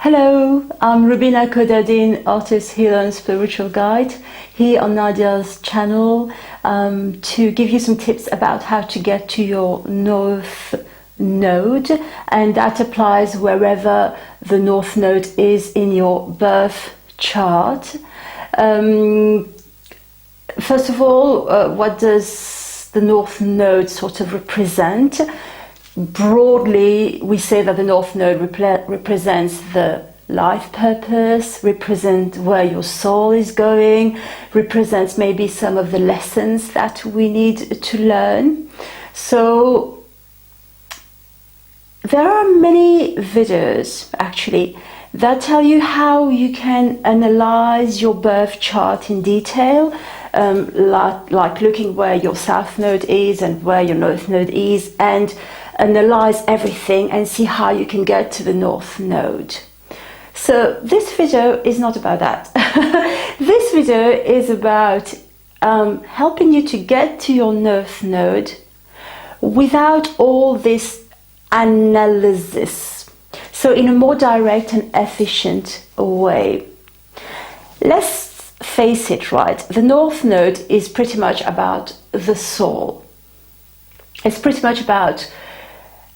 Hello, I'm Roubina Khodadin, artist, healer and spiritual guide, here on Nadiya's channel to give you some tips about how to get to your North Node, and that applies wherever the North Node is in your birth chart. First of all, what does the North Node sort of represent? Broadly, we say that the North Node represents the life purpose, represents where your soul is going, represents maybe some of the lessons that we need to learn. So there are many videos actually that tell you how you can analyze your birth chart in detail, like looking where your South Node is and where your North Node is, and analyze everything and see how you can get to the North Node. So this video is not about that. This video is about helping you to get to your North Node without all this analysis. So in a more direct and efficient way. Let's face it, right? The North Node is pretty much about the soul. It's pretty much about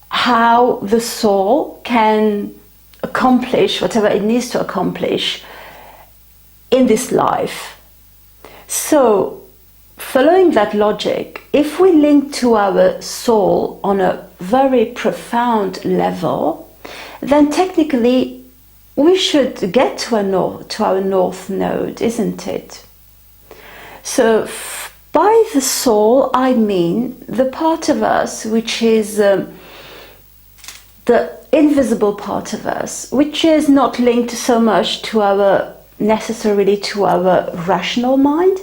how the soul can accomplish whatever it needs to accomplish in this life. So, following that logic, if we link to our soul on a very profound level, then technically we should get to our North Node, isn't it? So, by the soul, I mean the part of us which is the invisible part of us, which is not linked so much to necessarily to our rational mind.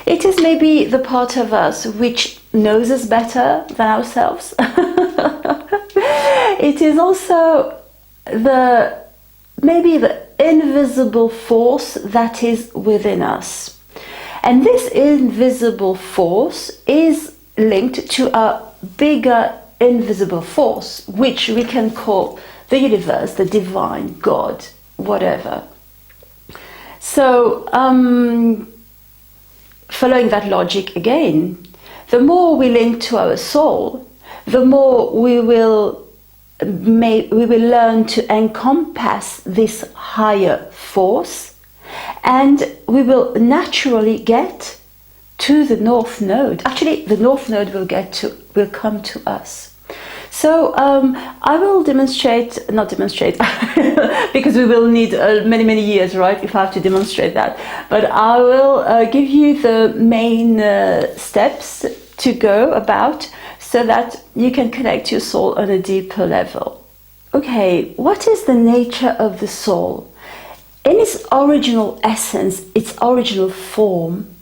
It is maybe the part of us which knows us better than ourselves. It is also maybe the invisible force that is within us. And this invisible force is linked to a bigger invisible force, which we can call the universe, the divine, God, whatever. So, following that logic again, the more we link to our soul, the more we will learn to encompass this higher force, and we will naturally get to the North Node. Actually, the North Node will come to us. So I will not demonstrate, because we will need many years, right, if I have to demonstrate that. But I will give you the main steps to go about so that you can connect your soul on a deeper level. Okay, what is the nature of the soul? In its original essence, its original form,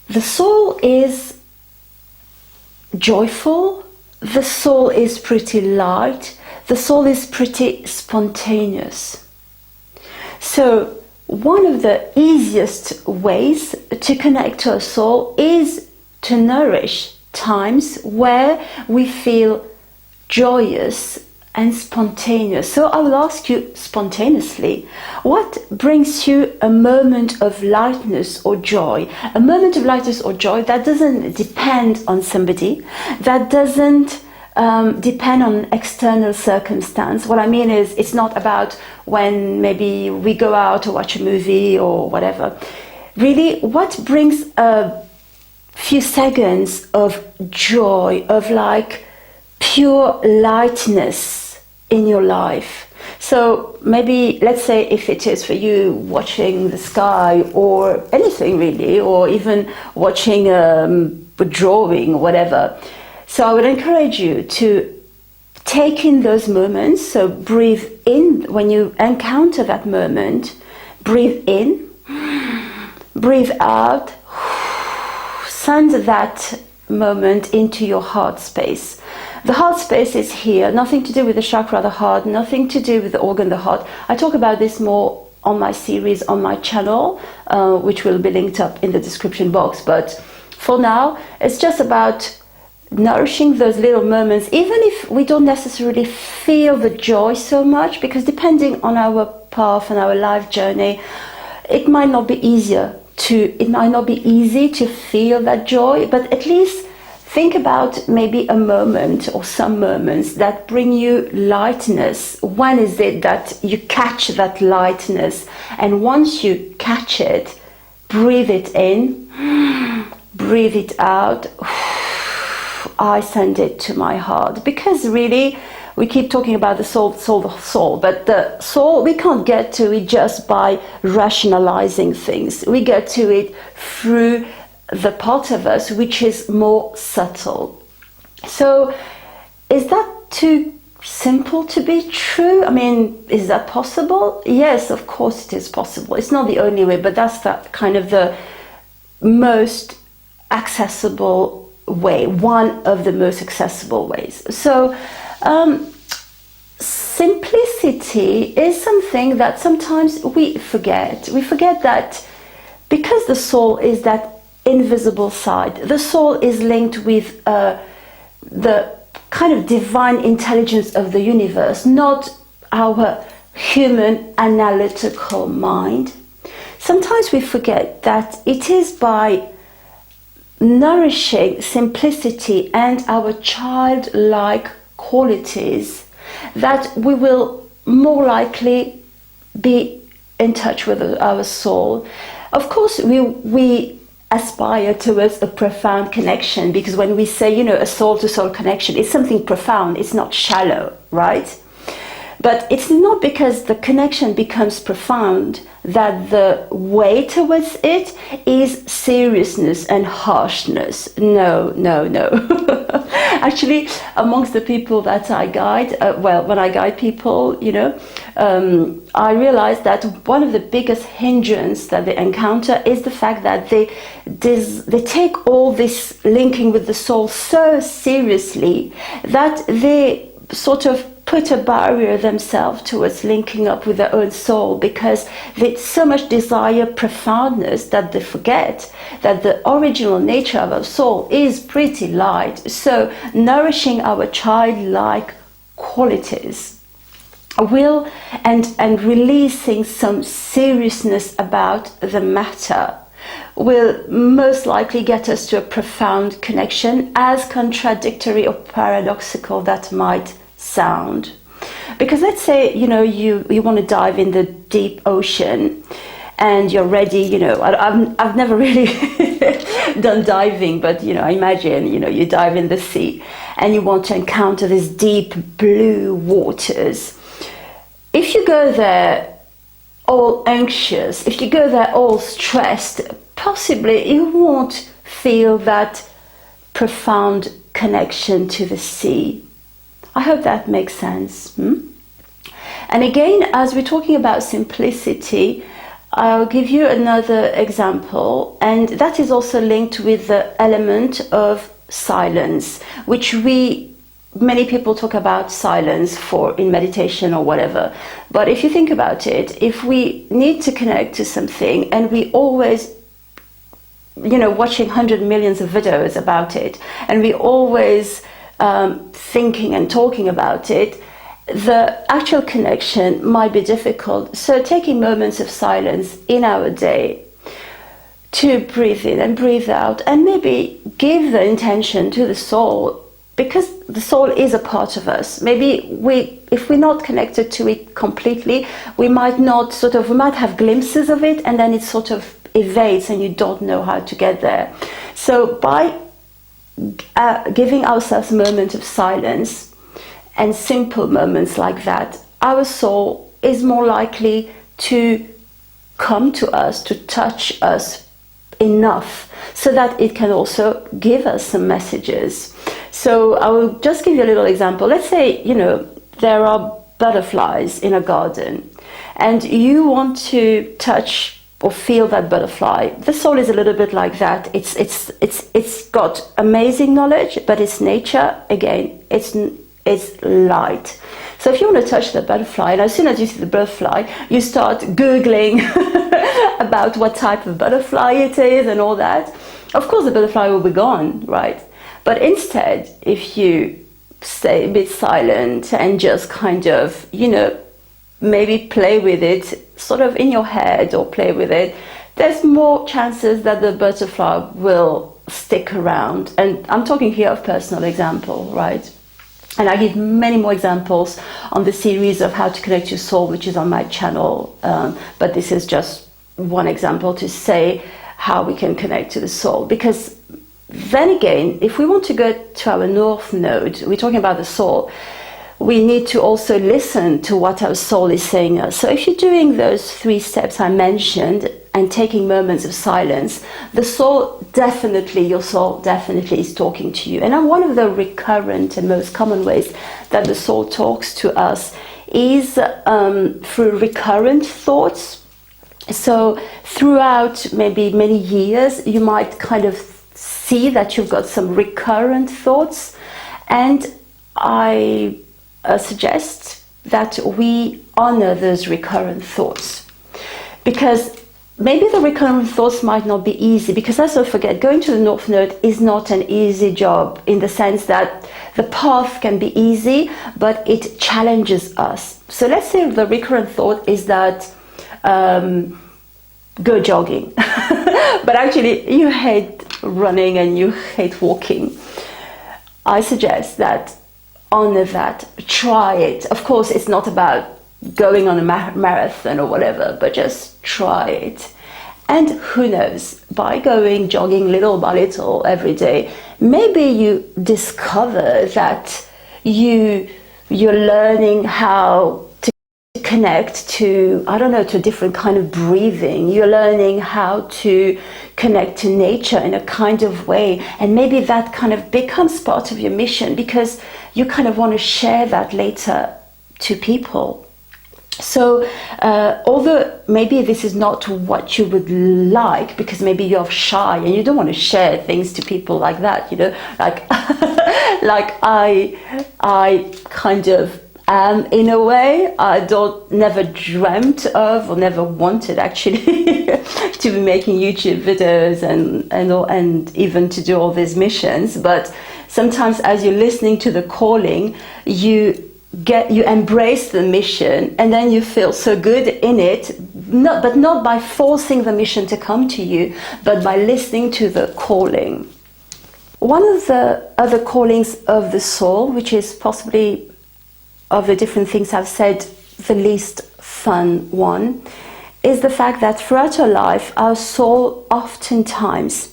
the soul is joyful, the soul is pretty light, the soul is pretty spontaneous. So one of the easiest ways to connect to our soul is to nourish times where we feel joyous and spontaneous. So I will ask you spontaneously, what brings you a moment of lightness or joy? A moment of lightness or joy that doesn't depend on somebody, that doesn't depend on external circumstance. What I mean is, it's not about when maybe we go out or watch a movie or whatever. Really, what brings a few seconds of joy, of like pure lightness in your life? So maybe, let's say, if it is for you watching the sky or anything really, or even watching a drawing or whatever. So I would encourage you to take in those moments. So breathe in when you encounter that moment. Breathe in, breathe out, send that moment into your heart space. The heart space is here, nothing to do with the chakra, the heart, nothing to do with the organ, the heart. I talk about this more on my series on my channel, which will be linked up in the description box. But for now, it's just about nourishing those little moments, even if we don't necessarily feel the joy so much, because depending on our path and our life journey, it might not be easy to feel that joy, but at least think about maybe a moment or some moments that bring you lightness. When is it that you catch that lightness? And once you catch it, breathe it in, breathe it out. I send it to my heart, because really we keep talking about the soul, but the soul, we can't get to it just by rationalizing things. We get to it through the part of us which is more subtle. So is that too simple to be true? I mean, is that possible? Yes, of course it is possible. It's not the only way, but that's the kind of the most accessible way, one of the most accessible ways. So simplicity is something that sometimes we forget. We forget that because the soul is that invisible side, the soul is linked with the kind of divine intelligence of the universe, not our human analytical mind. Sometimes we forget that it is by nourishing simplicity and our childlike qualities that we will more likely be in touch with our soul. Of course, we aspire towards a profound connection, because when we say, a soul-to-soul connection, it's something profound, it's not shallow, right? But it's not because the connection becomes profound that the way towards it is seriousness and harshness. No. Actually, amongst the people that I guide, when I guide people, I realize that one of the biggest hindrances that they encounter is the fact that they take all this linking with the soul so seriously that they sort of put a barrier themselves towards linking up with their own soul, because they so much desire profoundness that they forget that the original nature of our soul is pretty light. So nourishing our childlike qualities will and releasing some seriousness about the matter will most likely get us to a profound connection, as contradictory or paradoxical that might sound. Because let's say you want to dive in the deep ocean and you're ready. I've never really done diving, but imagine you dive in the sea and you want to encounter these deep blue waters. If you go there all anxious, if you go there all stressed, possibly you won't feel that profound connection to the sea. I hope that makes sense. And again, as we're talking about simplicity, I'll give you another example, and that is also linked with the element of silence, which many people talk about silence in meditation or whatever. But if you think about it, if we need to connect to something and we always watching 100 millions of videos about it, and we always thinking and talking about it, the actual connection might be difficult. So taking moments of silence in our day to breathe in and breathe out, and maybe give the intention to the soul, because the soul is a part of us. Maybe if we're not connected to it completely, we might have glimpses of it, and then it sort of evades and you don't know how to get there. So by giving ourselves a moment of silence and simple moments like that, our soul is more likely to come to us, to touch us enough so that it can also give us some messages. So I will just give you a little example. Let's say, there are butterflies in a garden and you want to touch or feel that butterfly. The soul is a little bit like that. It's got amazing knowledge, but its nature, again, it's light. So if you want to touch the butterfly, and as soon as you see the butterfly, you start Googling about what type of butterfly it is and all that. Of course, the butterfly will be gone, right? But instead, if you stay a bit silent and just kind of, maybe play with it sort of in your head or play with it, there's more chances that the butterfly will stick around. And I'm talking here of personal example, right? And I give many more examples on the series of how to connect your soul, which is on my channel. But this is just one example to say how we can connect to the soul. Because then again, if we want to go to our north node, we're talking about the soul, we need to also listen to what our soul is saying us. So if you're doing those 3 steps I mentioned and taking moments of silence, your soul definitely is talking to you. And one of the recurrent and most common ways that the soul talks to us is through recurrent thoughts. So throughout maybe many years, you might kind of see that you've got some recurrent thoughts, and I suggest that we honor those recurrent thoughts, because maybe the recurrent thoughts might not be easy, because let's not forget, going to the north node is not an easy job, in the sense that the path can be easy, but it challenges us. So let's say the recurrent thought is that go jogging, but actually you hate running and you hate walking. I suggest that honor that, try it. Of course, it's not about going on a marathon or whatever, but just try it. And who knows, by going jogging little by little every day, maybe you discover that you're learning how to connect to, to a different kind of breathing. You're learning how to connect to nature in a kind of way, and maybe that kind of becomes part of your mission, because you kind of want to share that later to people. So although maybe this is not what you would like, because maybe you're shy and you don't want to share things to people like that, like like I kind of am, in a way. I never dreamt of, or never wanted actually to be making YouTube videos and even to do all these missions. But sometimes as you're listening to the calling, you embrace the mission, and then you feel so good in it, but not by forcing the mission to come to you, but by listening to the calling. One of the other callings of the soul, which is possibly of the different things I've said, the least fun one, is the fact that throughout our life, our soul oftentimes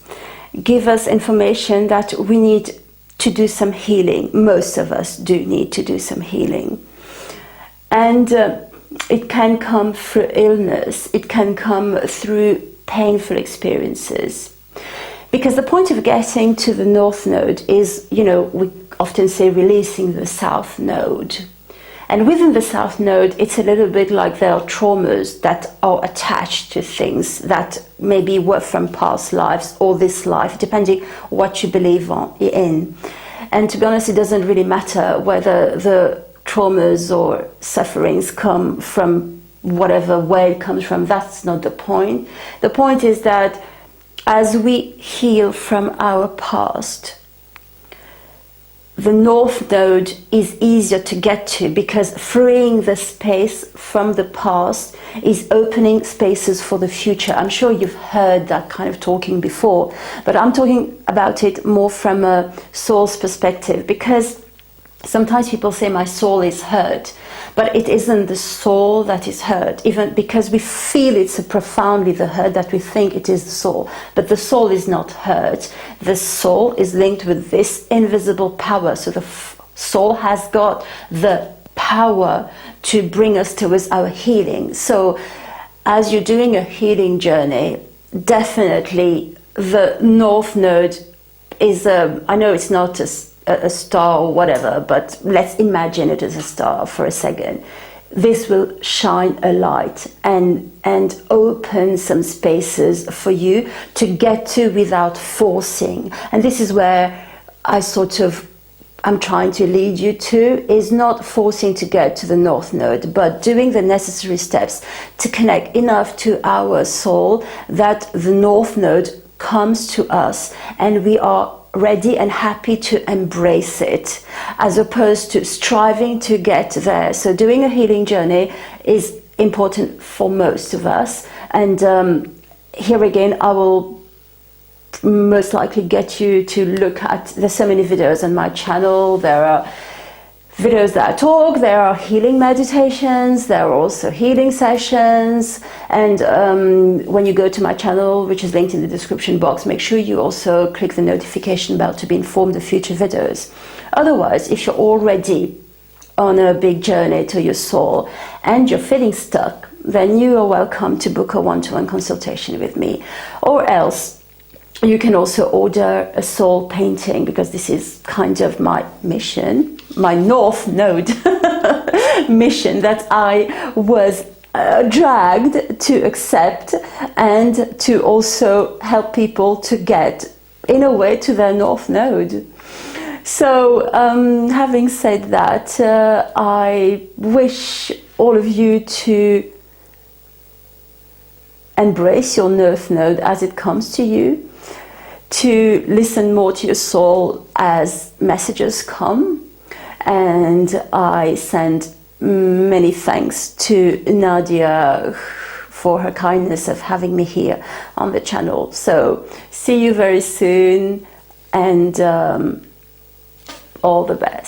gives us information that we need to do some healing. Most of us do need to do some healing. And it can come through illness, it can come through painful experiences. Because the point of getting to the north node is, we often say releasing the south node. And within the south node, it's a little bit like there are traumas that are attached to things that maybe were from past lives or this life, depending what you believe in. And to be honest, it doesn't really matter whether the traumas or sufferings come from whatever way it comes from. That's not the point. The point is that as we heal from our past, the north node is easier to get to, because freeing the space from the past is opening spaces for the future. I'm sure you've heard that kind of talking before, but I'm talking about it more from a soul's perspective, because sometimes people say my soul is hurt, but it isn't the soul that is hurt, even because we feel it so profoundly, the hurt, that we think it is the soul. But the soul is not hurt. The soul is linked with this invisible power. So the soul has got the power to bring us towards our healing. So as you're doing a healing journey, definitely the north node is, I know it's not a star or whatever, but let's imagine it as a star for a second. This will shine a light and open some spaces for you to get to without forcing. And this is where I'm trying to lead you to, is not forcing to get to the north node, but doing the necessary steps to connect enough to our soul that the north node comes to us and we are ready and happy to embrace it, as opposed to striving to get there. So doing a healing journey is important for most of us. And here again, I will most likely get you to look at, there's so many videos on my channel. There are videos that I talk, there are healing meditations, there are also healing sessions. And when you go to my channel, which is linked in the description box, make sure you also click the notification bell to be informed of future videos. Otherwise, if you're already on a big journey to your soul and you're feeling stuck, then you are welcome to book a one-to-one consultation with me. Or else you can also order a soul painting, because this is kind of my mission, my North Node mission that I was dragged to accept, and to also help people to get, in a way, to their North Node. So having said that, I wish all of you to embrace your North Node as it comes to you, to listen more to your soul as messages come. And I send many thanks to Nadiya for her kindness of having me here on the channel. So see you very soon, and all the best.